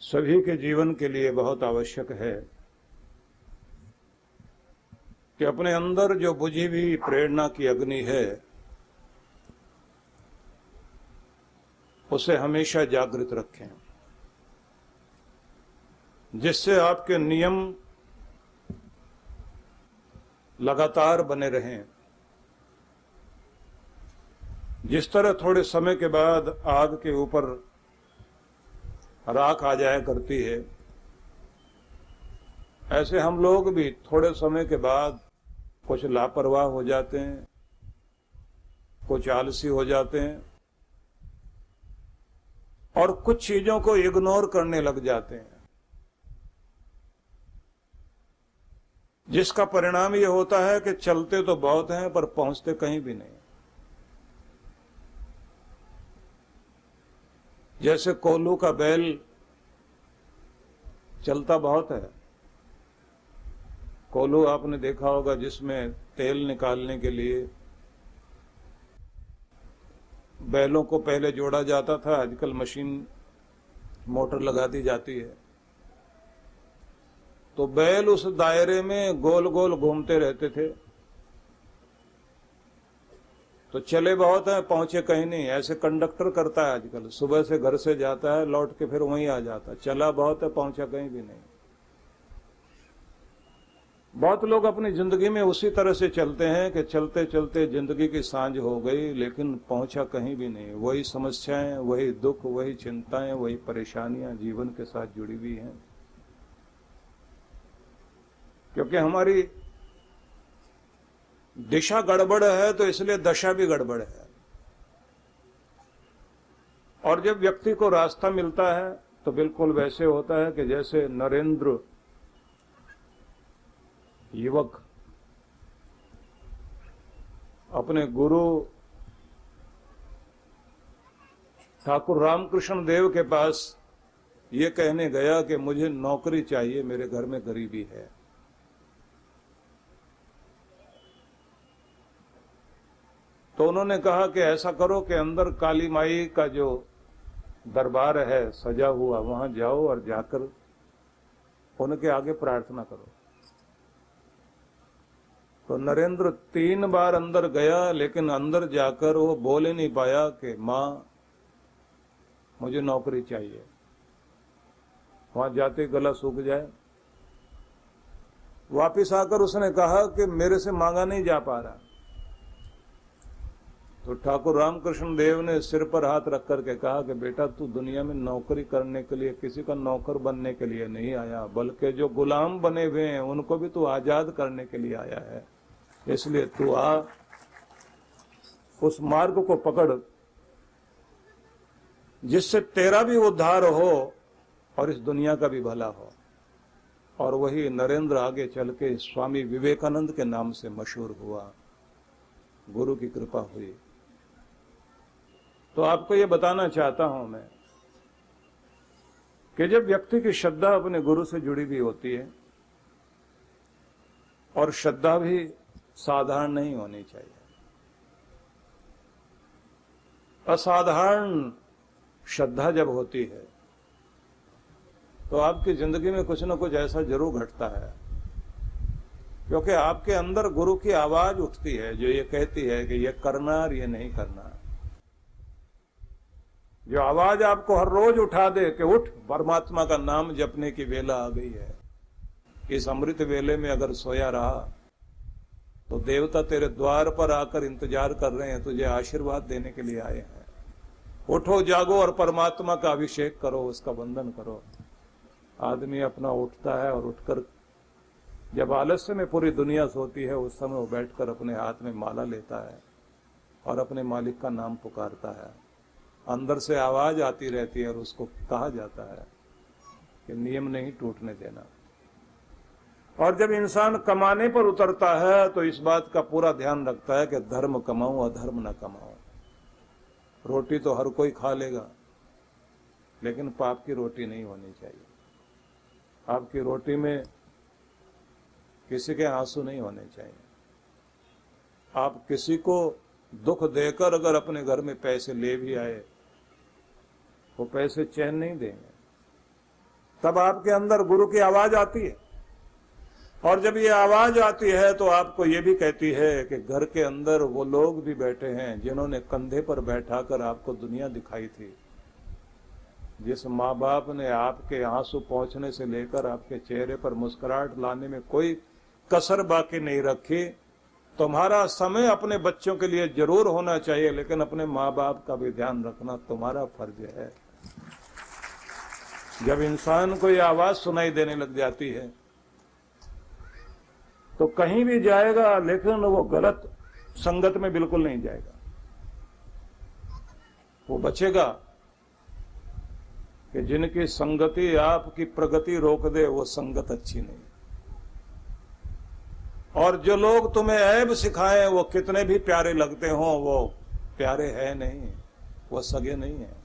सभी के जीवन के लिए बहुत आवश्यक है कि अपने अंदर जो बुझी हुई प्रेरणा की अग्नि है उसे हमेशा जागृत रखें, जिससे आपके नियम लगातार बने रहें। जिस तरह थोड़े समय के बाद आग के ऊपर राख आ जाया करती है, ऐसे हम लोग भी थोड़े समय के बाद कुछ लापरवाह हो जाते हैं, कुछ आलसी हो जाते हैं और कुछ चीजों को इग्नोर करने लग जाते हैं, जिसका परिणाम ये होता है कि चलते तो बहुत हैं पर पहुंचते कहीं भी नहीं। जैसे कोल्हू का बैल चलता बहुत है। कोल्हू आपने देखा होगा जिसमें तेल निकालने के लिए बैलों को पहले जोड़ा जाता था, आजकल मशीन मोटर लगा दी जाती है। तो बैल उस दायरे में गोल गोल घूमते रहते थे, तो चले बहुत है पहुंचे कहीं नहीं। ऐसे कंडक्टर करता है आजकल, सुबह से घर से जाता है लौट के फिर वहीं आ जाता है, चला बहुत है पहुंचा कहीं भी नहीं। बहुत लोग अपनी जिंदगी में उसी तरह से चलते हैं कि चलते चलते जिंदगी की सांझ हो गई लेकिन पहुंचा कहीं भी नहीं। वही समस्याएं, वही दुख, वही चिंताएं, वही परेशानियां जीवन के साथ जुड़ी हुई हैं, क्योंकि हमारी दिशा गड़बड़ है तो इसलिए दशा भी गड़बड़ है। और जब व्यक्ति को रास्ता मिलता है तो बिल्कुल वैसे होता है कि जैसे नरेंद्र युवक अपने गुरु ठाकुर रामकृष्ण देव के पास ये कहने गया कि मुझे नौकरी चाहिए, मेरे घर में गरीबी है। तो उन्होंने कहा कि ऐसा करो कि अंदर काली माई का जो दरबार है सजा हुआ, वहां जाओ और जाकर उनके आगे प्रार्थना करो। तो नरेंद्र 3 बार अंदर गया, लेकिन अंदर जाकर वो बोल ही नहीं पाया कि मां मुझे नौकरी चाहिए। वहां जाते गला सूख जाए। वापिस आकर उसने कहा कि मेरे से मांगा नहीं जा पा रहा। तो ठाकुर रामकृष्ण देव ने सिर पर हाथ रख करके कहा कि बेटा तू दुनिया में नौकरी करने के लिए, किसी का नौकर बनने के लिए नहीं आया, बल्कि जो गुलाम बने हुए हैं उनको भी तू आजाद करने के लिए आया है। इसलिए तू आ, उस मार्ग को पकड़ जिससे तेरा भी उद्धार हो और इस दुनिया का भी भला हो। और वही नरेंद्र आगे चल के स्वामी विवेकानंद के नाम से मशहूर हुआ, गुरु की कृपा हुई। तो आपको ये बताना चाहता हूं मैं कि जब व्यक्ति की श्रद्धा अपने गुरु से जुड़ी हुई होती है, और श्रद्धा भी साधारण नहीं होनी चाहिए, असाधारण श्रद्धा जब होती है तो आपकी जिंदगी में कुछ न कुछ ऐसा जरूर घटता है, क्योंकि आपके अंदर गुरु की आवाज उठती है जो ये कहती है कि ये करना और ये नहीं करना। जो आवाज आपको हर रोज उठा दे कि उठ, परमात्मा का नाम जपने की वेला आ गई है। इस अमृत वेले में अगर सोया रहा तो देवता तेरे द्वार पर आकर इंतजार कर रहे हैं, तुझे आशीर्वाद देने के लिए आए हैं। उठो जागो और परमात्मा का अभिषेक करो, उसका वंदन करो। आदमी अपना उठता है और उठकर जब आलस्य में पूरी दुनिया सोती है उस समय वो बैठकर अपने हाथ में माला लेता है और अपने मालिक का नाम पुकारता है। अंदर से आवाज आती रहती है और उसको कहा जाता है कि नियम नहीं टूटने देना। और जब इंसान कमाने पर उतरता है तो इस बात का पूरा ध्यान रखता है कि धर्म कमाऊं, अधर्म न कमाऊं। रोटी तो हर कोई खा लेगा, लेकिन पाप की रोटी नहीं होनी चाहिए। आपकी रोटी में किसी के आंसू नहीं होने चाहिए। आप किसी को दुख देकर अगर अपने घर में पैसे ले भी आए, वो पैसे चैन नहीं देंगे। तब आपके अंदर गुरु की आवाज आती है। और जब ये आवाज आती है तो आपको ये भी कहती है कि घर के अंदर वो लोग भी बैठे हैं जिन्होंने कंधे पर बैठाकर आपको दुनिया दिखाई थी। जिस माँ बाप ने आपके आंसू पहुंचने से लेकर आपके चेहरे पर मुस्कुराहट लाने में कोई कसर बाकी नहीं रखी। तुम्हारा समय अपने बच्चों के लिए जरूर होना चाहिए, लेकिन अपने माँ बाप का भी ध्यान रखना तुम्हारा फर्ज है। जब इंसान को ये आवाज सुनाई देने लग जाती है तो कहीं भी जाएगा, लेकिन वो गलत संगत में बिल्कुल नहीं जाएगा। वो बचेगा कि जिनकी संगति आपकी प्रगति रोक दे, वो संगत अच्छी नहीं। और जो लोग तुम्हें ऐब सिखाएं वो कितने भी प्यारे लगते हों, वो प्यारे हैं नहीं, वो सगे नहीं है।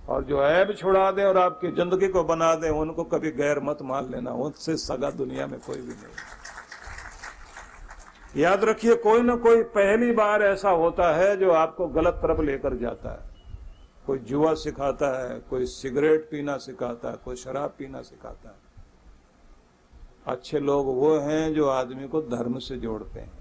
और जो ऐब छुड़ा दे और आपकी जिंदगी को बना दे, उनको कभी गैर मत मान लेना, उनसे सगा दुनिया में कोई भी नहीं। याद रखिए, कोई ना कोई पहली बार ऐसा होता है जो आपको गलत तरफ लेकर जाता है। कोई जुआ सिखाता है, कोई सिगरेट पीना सिखाता है, कोई शराब पीना सिखाता है। अच्छे लोग वो हैं जो आदमी को धर्म से जोड़ते हैं,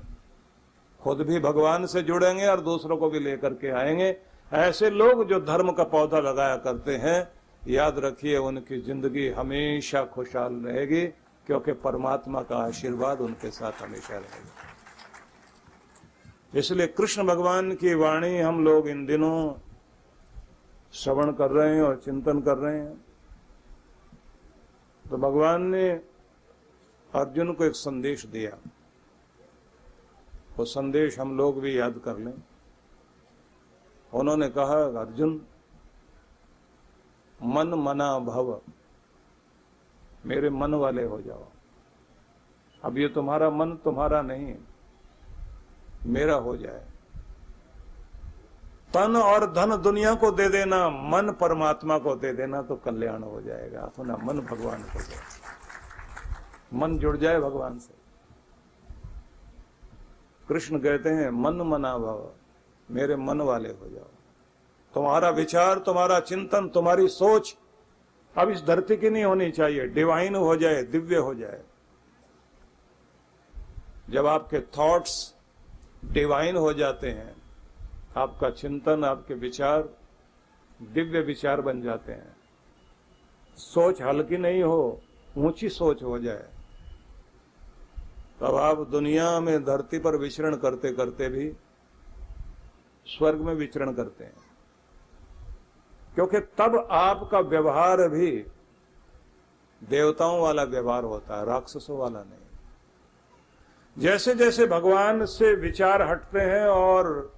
खुद भी भगवान से जुड़ेंगे और दूसरों को भी लेकर के आएंगे। ऐसे लोग जो धर्म का पौधा लगाया करते हैं, याद रखिए उनकी जिंदगी हमेशा खुशहाल रहेगी, क्योंकि परमात्मा का आशीर्वाद उनके साथ हमेशा रहेगा। इसलिए कृष्ण भगवान की वाणी हम लोग इन दिनों श्रवण कर रहे हैं और चिंतन कर रहे हैं। तो भगवान ने अर्जुन को एक संदेश दिया, वो संदेश हम लोग भी याद कर लें। उन्होंने कहा, अर्जुन मन मना भव, मेरे मन वाले हो जाओ। अब ये तुम्हारा मन तुम्हारा नहीं, मेरा हो जाए। तन और धन दुनिया को दे देना, मन परमात्मा को दे देना, तो कल्याण हो जाएगा। अपना मन भगवान को दे, मन जुड़ जाए भगवान से। कृष्ण कहते हैं, मन मना भव, मेरे मन वाले हो जाओ। तुम्हारा विचार, तुम्हारा चिंतन, तुम्हारी सोच अब इस धरती की नहीं होनी चाहिए, डिवाइन हो जाए, दिव्य हो जाए। जब आपके थॉट्स डिवाइन हो जाते हैं, आपका चिंतन, आपके विचार दिव्य विचार बन जाते हैं, सोच हल्की नहीं हो, ऊंची सोच हो जाए, तब आप दुनिया में धरती पर विचरण करते करते भी स्वर्ग में विचरण करते हैं। क्योंकि तब आपका व्यवहार भी देवताओं वाला व्यवहार होता है, राक्षसों वाला नहीं। जैसे जैसे भगवान से विचार हटते हैं और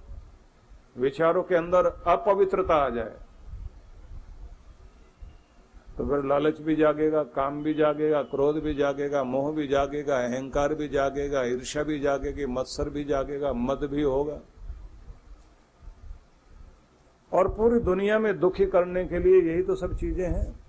विचारों के अंदर अपवित्रता आ जाए, तो फिर लालच भी जागेगा, काम भी जागेगा, क्रोध भी जागेगा, मोह भी जागेगा, अहंकार भी जागेगा, ईर्ष्या भी जागेगी, मत्सर भी जागेगा, मद भी होगा। और पूरी दुनिया में दुखी करने के लिए यही तो सब चीजें हैं।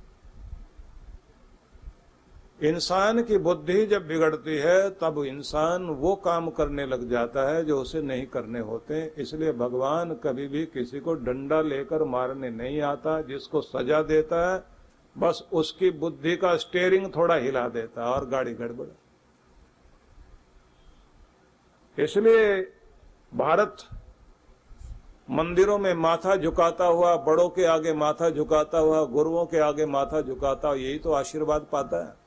इंसान की बुद्धि जब बिगड़ती है तब इंसान वो काम करने लग जाता है जो उसे नहीं करने होते। इसलिए भगवान कभी भी किसी को डंडा लेकर मारने नहीं आता, जिसको सजा देता है बस उसकी बुद्धि का स्टीयरिंग थोड़ा हिला देता है और गाड़ी गड़बड़। इसलिए भारत मंदिरों में माथा झुकाता हुआ, बड़ों के आगे माथा झुकाता हुआ, गुरुओं के आगे माथा झुकाता हुआ, यही तो आशीर्वाद पाता है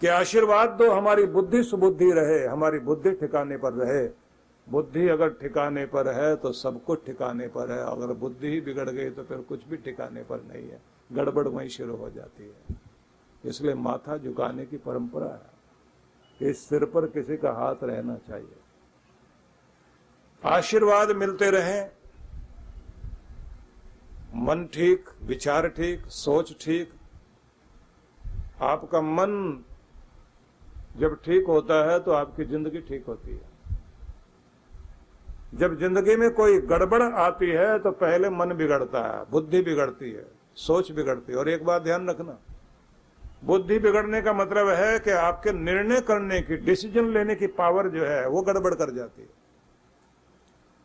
कि आशीर्वाद दो, हमारी बुद्धि सुबुद्धि रहे, हमारी बुद्धि ठिकाने पर रहे। बुद्धि अगर ठिकाने पर है तो सब कुछ ठिकाने पर है, अगर बुद्धि ही बिगड़ गई तो फिर कुछ भी ठिकाने पर नहीं है, गड़बड़ वहीं शुरू हो जाती है। इसलिए माथा झुकाने की परंपरा है कि इस सिर पर किसी का हाथ रहना चाहिए। आशीर्वाद मिलते रहे, मन ठीक, विचार ठीक, सोच ठीक। आपका मन जब ठीक होता है तो आपकी जिंदगी ठीक होती है। जब जिंदगी में कोई गड़बड़ आती है तो पहले मन बिगड़ता है, बुद्धि बिगड़ती है, सोच बिगड़ती है। और एक बात ध्यान रखना, बुद्धि बिगड़ने का मतलब है कि आपके निर्णय करने की, डिसीजन लेने की पावर जो है वो गड़बड़ कर जाती है।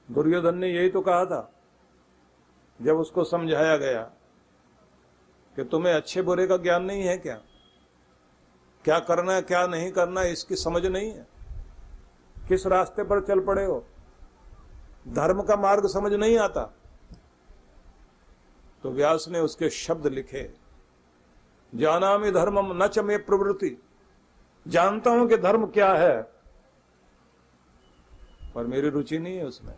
दुर्योधन ने यही तो कहा था जब उसको समझाया गया कि तुम्हें अच्छे बुरे का ज्ञान नहीं है क्या? क्या करना है क्या नहीं करना इसकी समझ नहीं है? किस रास्ते पर चल पड़े हो? धर्म का मार्ग समझ नहीं आता। तो व्यास ने उसके शब्द लिखे, जानामि धर्मम न च मे प्रवृत्ति, जानता हूं कि धर्म क्या है पर मेरी रुचि नहीं है उसमें।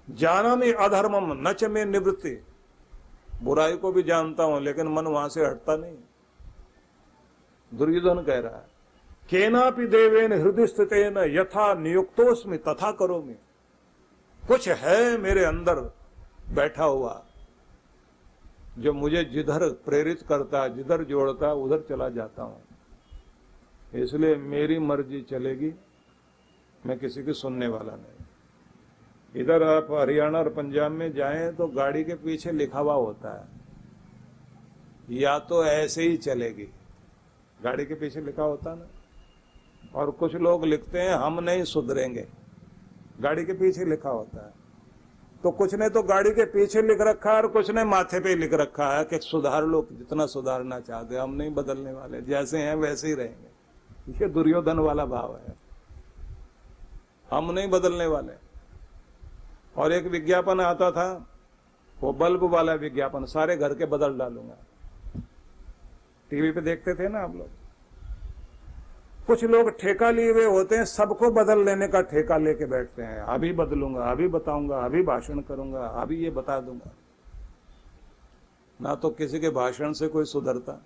जानामि अधर्मम न च मे निवृत्ति, बुराई को भी जानता हूं लेकिन मन वहां से हटता नहीं। दुर्योधन कह रहा है, केनापि देवेन हृदय स्थितेन यथा नियुक्तोस्मि तथा करोमि। कुछ है मेरे अंदर बैठा हुआ जो मुझे जिधर प्रेरित करता है, जिधर जोड़ता है, उधर चला जाता हूं। इसलिए मेरी मर्जी चलेगी, मैं किसी की सुनने वाला नहीं। इधर आप हरियाणा और पंजाब में जाएं तो गाड़ी के पीछे लिखा हुआ होता है, या तो ऐसे ही चलेगी, गाड़ी के पीछे लिखा होता ना। और कुछ लोग लिखते हैं हम नहीं सुधरेंगे, गाड़ी के पीछे लिखा होता है। तो कुछ ने तो गाड़ी के पीछे लिख रखा है और कुछ ने माथे पे लिख रखा है कि सुधार लो जितना सुधारना चाहते, हम नहीं बदलने वाले, जैसे हैं वैसे ही रहेंगे। ये दुर्योधन वाला भाव है, हम नहीं बदलने वाले। और एक विज्ञापन आता था, वो बल्ब वाला विज्ञापन, सारे घर के बदल डालूंगा। टीवी पे देखते थे ना आप लोग। कुछ लोग ठेका लिए हुए होते हैं, सबको बदल लेने का ठेका लेके बैठते हैं। अभी बदलूंगा, अभी बताऊंगा, अभी भाषण करूंगा, अभी ये बता दूंगा। ना तो किसी के भाषण से कोई सुधरता।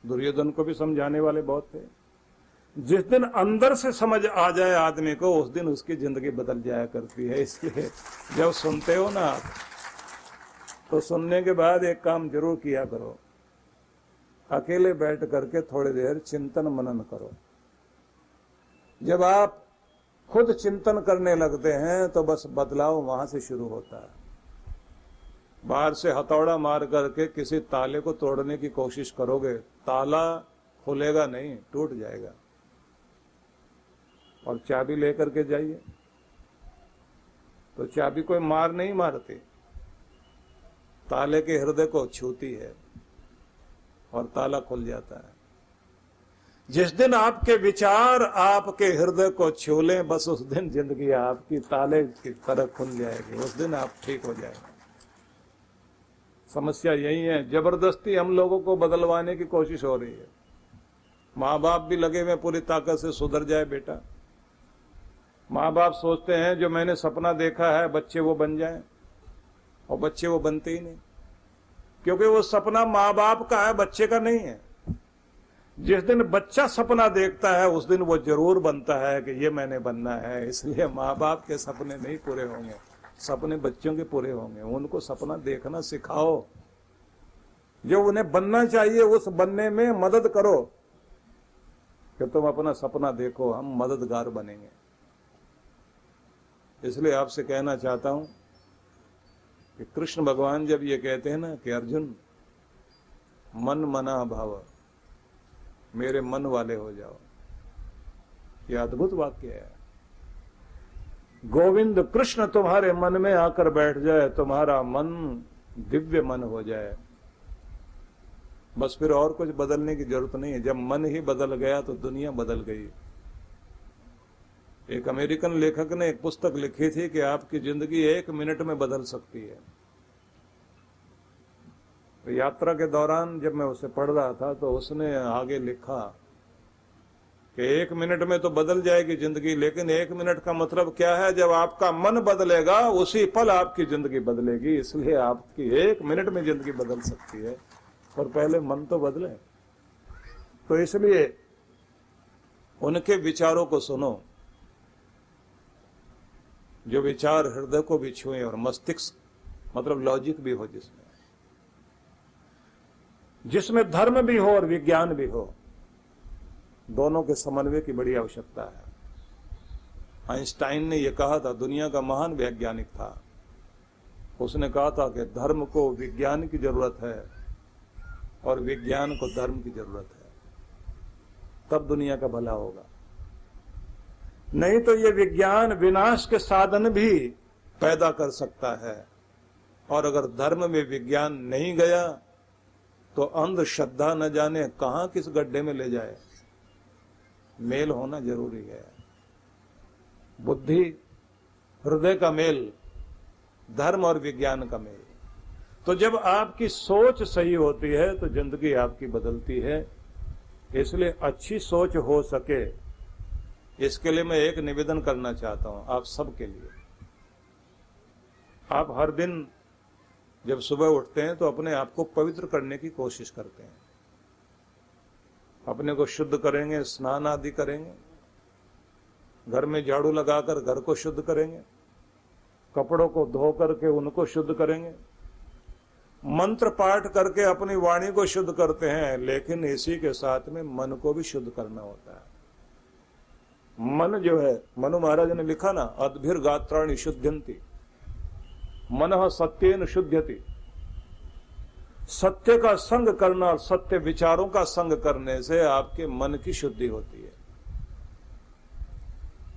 दुर्योधन को भी समझाने वाले बहुत थे। जिस दिन अंदर से समझ आ जाए आदमी को, उस दिन उसकी जिंदगी बदल जाया करती है। इसलिए जब सुनते हो ना आप, तो सुनने के बाद एक काम जरूर किया करो, अकेले बैठ करके थोड़ी देर चिंतन मनन करो। जब आप खुद चिंतन करने लगते हैं तो बस बदलाव वहां से शुरू होता है। बाहर से हथौड़ा मार करके किसी ताले को तोड़ने की कोशिश करोगे, ताला खुलेगा नहीं, टूट जाएगा। और चाबी लेकर के जाइए तो चाबी कोई मार नहीं मारती, ताले के हृदय को छूती है और ताला खुल जाता है। जिस दिन आपके विचार आपके हृदय को छू लें, बस उस दिन जिंदगी आपकी ताले की तरह खुल जाएगी, उस दिन आप ठीक हो जाएंगे। समस्या यही है, जबरदस्ती हम लोगों को बदलवाने की कोशिश हो रही है। माँ बाप भी लगे हुए पूरी ताकत से सुधर जाए बेटा। माँ बाप सोचते हैं जो मैंने सपना देखा है बच्चे वो बन जाएं, और बच्चे वो बनते ही नहीं, क्योंकि वो सपना माँ बाप का है, बच्चे का नहीं है। जिस दिन बच्चा सपना देखता है उस दिन वो जरूर बनता है कि ये मैंने बनना है। इसलिए माँ बाप के सपने नहीं पूरे होंगे, सपने बच्चों के पूरे होंगे। उनको सपना देखना सिखाओ, जो उन्हें बनना चाहिए उस बनने में मदद करो कि तुम अपना सपना देखो, हम मददगार बनेंगे। इसलिए आपसे कहना चाहता हूं कि कृष्ण भगवान जब ये कहते हैं ना कि अर्जुन मन मना भाव, मेरे मन वाले हो जाओ, ये अद्भुत वाक्य है। गोविंद कृष्ण तुम्हारे मन में आकर बैठ जाए, तुम्हारा मन दिव्य मन हो जाए, बस फिर और कुछ बदलने की जरूरत नहीं है। जब मन ही बदल गया तो दुनिया बदल गई। एक अमेरिकन लेखक ने एक पुस्तक लिखी थी कि आपकी जिंदगी 1 मिनट में बदल सकती है। तो यात्रा के दौरान जब मैं उसे पढ़ रहा था तो उसने आगे लिखा कि 1 मिनट में तो बदल जाएगी जिंदगी, लेकिन 1 मिनट का मतलब क्या है? जब आपका मन बदलेगा उसी पल आपकी जिंदगी बदलेगी। इसलिए आपकी 1 मिनट में जिंदगी बदल सकती है, पर पहले मन तो बदले। तो इसलिए उनके विचारों को सुनो, जो विचार हृदय को भी छुए और मस्तिष्क मतलब लॉजिक भी हो, जिसमें धर्म भी हो और विज्ञान भी हो। दोनों के समन्वय की बड़ी आवश्यकता है। आइंस्टाइन ने यह कहा था, दुनिया का महान वैज्ञानिक था, उसने कहा था कि धर्म को विज्ञान की जरूरत है और विज्ञान को धर्म की जरूरत है, तब दुनिया का भला होगा। नहीं तो ये विज्ञान विनाश के साधन भी पैदा कर सकता है और अगर धर्म में विज्ञान नहीं गया तो अंधश्रद्धा न जाने कहां किस गड्ढे में ले जाए। मेल होना जरूरी है, बुद्धि हृदय का मेल, धर्म और विज्ञान का मेल। तो जब आपकी सोच सही होती है तो जिंदगी आपकी बदलती है। इसलिए अच्छी सोच हो सके, इसके लिए मैं एक निवेदन करना चाहता हूं आप सबके लिए। आप हर दिन जब सुबह उठते हैं तो अपने आप को पवित्र करने की कोशिश करते हैं। अपने को शुद्ध करेंगे, स्नान आदि करेंगे, घर में झाड़ू लगाकर घर को शुद्ध करेंगे, कपड़ों को धो करके उनको शुद्ध करेंगे, मंत्र पाठ करके अपनी वाणी को शुद्ध करते हैं। लेकिन इसी के साथ में मन को भी शुद्ध करना होता है। मन जो है, मनु महाराज ने लिखा ना, अद्भिर गात्राणि शुद्ध्यन्ति मनः सत्येन शुद्ध्यति। सत्य का संग करना और सत्य विचारों का संग करने से आपके मन की शुद्धि होती है।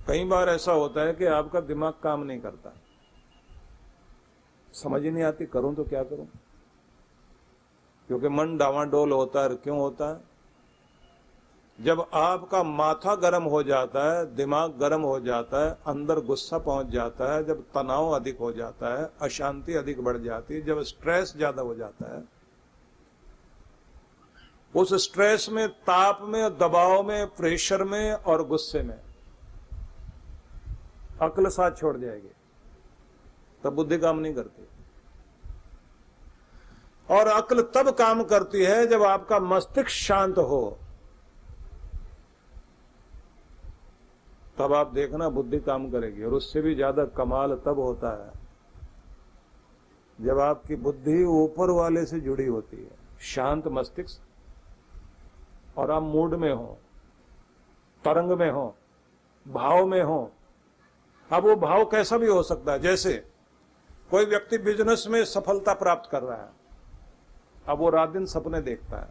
कई बार ऐसा होता है कि आपका दिमाग काम नहीं करता, समझ ही नहीं आती करूं तो क्या करूं, क्योंकि मन डावाडोल होता है। क्यों होता है? जब आपका माथा गर्म हो जाता है, दिमाग गर्म हो जाता है, अंदर गुस्सा पहुंच जाता है, जब तनाव अधिक हो जाता है, अशांति अधिक बढ़ जाती है, जब स्ट्रेस ज्यादा हो जाता है, उस स्ट्रेस में, ताप में, दबाव में, प्रेशर में और गुस्से में अक्ल साथ छोड़ जाएगी, तब बुद्धि काम नहीं करती। और अक्ल तब काम करती है जब आपका मस्तिष्क शांत हो, तब आप देखना बुद्धि काम करेगी। और उससे भी ज्यादा कमाल तब होता है जब आपकी बुद्धि ऊपर वाले से जुड़ी होती है, शांत मस्तिष्क, और आप मूड में हो, तरंग में हो, भाव में हो। अब वो भाव कैसा भी हो सकता है। जैसे कोई व्यक्ति बिजनेस में सफलता प्राप्त कर रहा है, अब वो रात दिन सपने देखता है,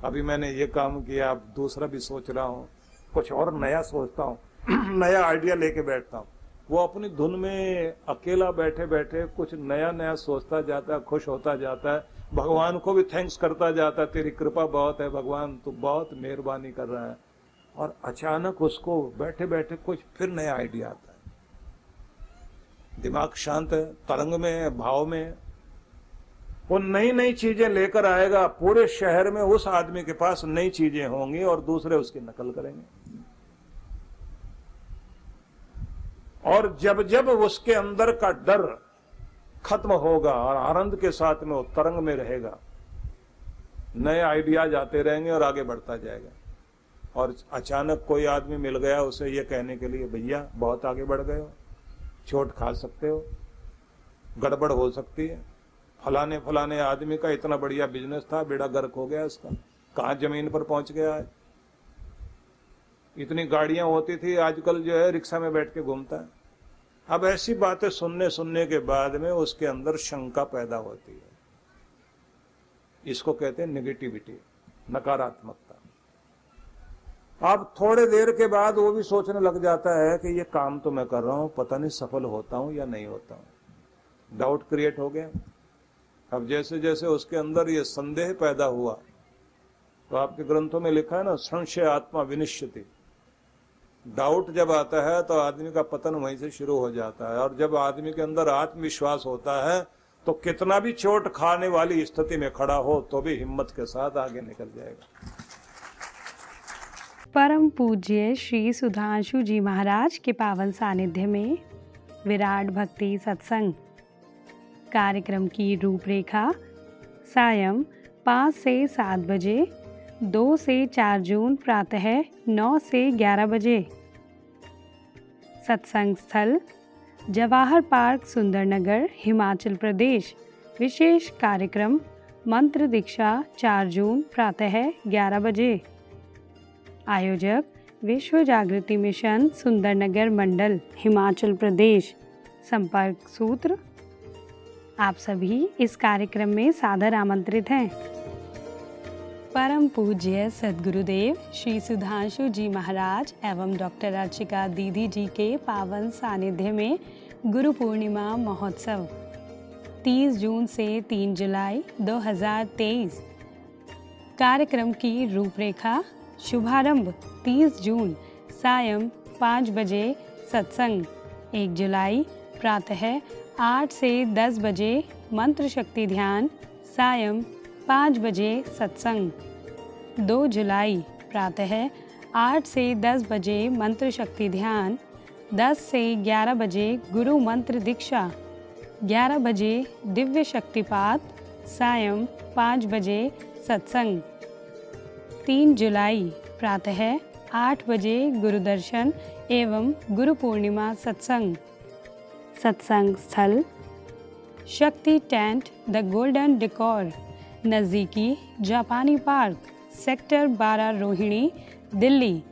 अभी मैंने ये काम किया, अब दूसरा भी सोच रहा हूं, कुछ और नया सोचता हूं, नया आइडिया लेके बैठता हूं। वो अपनी धुन में अकेला बैठे बैठे कुछ नया नया सोचता जाता है, खुश होता जाता है, भगवान को भी थैंक्स करता जाता है, तेरी कृपा बहुत है भगवान, तू बहुत मेहरबानी कर रहा है। और अचानक उसको बैठे बैठे कुछ फिर नया आइडिया आता है। दिमाग शांत है, तरंग में है, भाव में है, वो नई नई चीजें लेकर आएगा। पूरे शहर में उस आदमी के पास नई चीजें होंगी और दूसरे उसकी नकल करेंगे। और जब जब उसके अंदर का डर खत्म होगा और आनंद के साथ में वो तरंग में रहेगा, नए आइडियाज आते रहेंगे और आगे बढ़ता जाएगा। और अचानक कोई आदमी मिल गया उसे ये कहने के लिए, भैया बहुत आगे बढ़ गए हो, चोट खा सकते हो, गड़बड़ हो सकती है, फलाने फलाने आदमी का इतना बढ़िया बिजनेस था, बेड़ा गर्क हो गया इसका, कहां जमीन पर पहुंच गया है, इतनी गाड़ियां होती थी, आजकल जो है रिक्शा में बैठ के घूमता है। अब ऐसी बातें सुनने के बाद में उसके अंदर शंका पैदा होती है। इसको कहते हैं नेगेटिविटी, नकारात्मकता। अब थोड़े देर के बाद वो भी सोचने लग जाता है कि ये काम तो मैं कर रहा हूं, पता नहीं सफल होता हूं या नहीं होता हूं। डाउट क्रिएट हो गया। अब जैसे जैसे उसके अंदर ये संदेह पैदा हुआ, तो आपके ग्रंथों में लिखा है ना, संशय आत्मा विनिश्यति। डाउट जब आता है तो आदमी का पतन वहीं से शुरू हो जाता है। और जब आदमी के अंदर आत्मविश्वास होता है तो कितना भी चोट खाने वाली स्थिति में खड़ा हो तो भी हिम्मत के साथ आगे निकल जाएगा। परम पूज्य श्री सुधांशु जी महाराज के पावन सानिध्य में विराट भक्ति सत्संग कार्यक्रम की रूपरेखा सायं 5 से 7 बजे, 2 से 4 जून प्रातः 9 से 11 बजे। सत्संग स्थल जवाहर पार्क, सुंदरनगर, हिमाचल प्रदेश। विशेष कार्यक्रम मंत्र दीक्षा 4 जून प्रातः 11 बजे। आयोजक विश्व जागृति मिशन, सुंदरनगर मंडल, हिमाचल प्रदेश। संपर्क सूत्र। आप सभी इस कार्यक्रम में सादर आमंत्रित हैं। परम पूज्य सद्गुरुदेव श्री सुधांशु जी महाराज एवं डॉक्टर अर्चिका दीदी जी के पावन सानिध्य में गुरु पूर्णिमा महोत्सव 30 जून से 3 जुलाई 2023। कार्यक्रम की रूपरेखा। शुभारंभ 30 जून सायं 5 बजे सत्संग। 1 जुलाई प्रातः 8 से 10 बजे मंत्र शक्ति ध्यान। सायं 5 बजे सत्संग। 2 जुलाई प्रातः 8 से 10 बजे मंत्र शक्ति ध्यान। 10 से 11 बजे गुरु मंत्र दीक्षा। 11 बजे दिव्य शक्तिपात। सायं 5 बजे सत्संग। 3 जुलाई प्रातः 8 बजे गुरुदर्शन एवं गुरु पूर्णिमा सत्संग। सत्संग स्थल शक्ति टेंट द गोल्डन डेकोर, नज़दीकी जापानी पार्क, सेक्टर 12 रोहिणी, दिल्ली।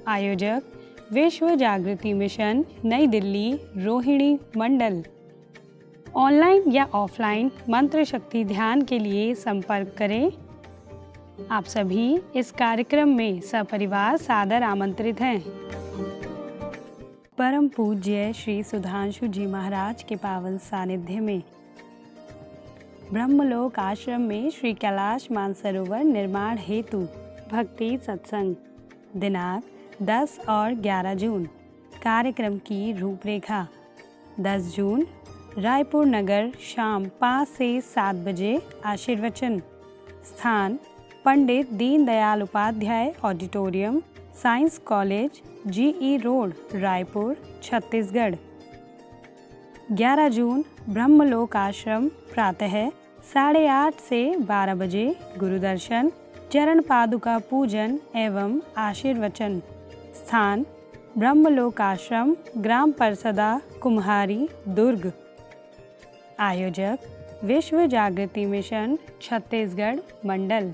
आयोजक विश्व जागृति मिशन, नई दिल्ली, रोहिणी मंडल। ऑनलाइन या ऑफलाइन मंत्र शक्ति ध्यान के लिए संपर्क करें। आप सभी इस कार्यक्रम में सपरिवार सादर आमंत्रित हैं। परम पूज्य श्री सुधांशु जी महाराज के पावन सानिध्य में ब्रह्मलोक आश्रम में श्री कैलाश मानसरोवर निर्माण हेतु भक्ति सत्संग। दिनांक 10 और 11 जून। कार्यक्रम की रूपरेखा। 10 जून रायपुर नगर, शाम 5 से 7 बजे आशीर्वचन। स्थान Pandit Deendayal Upadhyay auditorium, science college, GE road, Raipur, Chhattisgarh. 11 जून ब्रह्मलोक आश्रम, प्रातः 8:30 से 12 बजे गुरुदर्शन, चरण पादुका पूजन एवं आशीर्वचन। स्थान ब्रह्मलोक आश्रम, ग्राम परसदा, कुम्हारी, दुर्ग। आयोजक विश्व जागृति मिशन, छत्तीसगढ़ मंडल।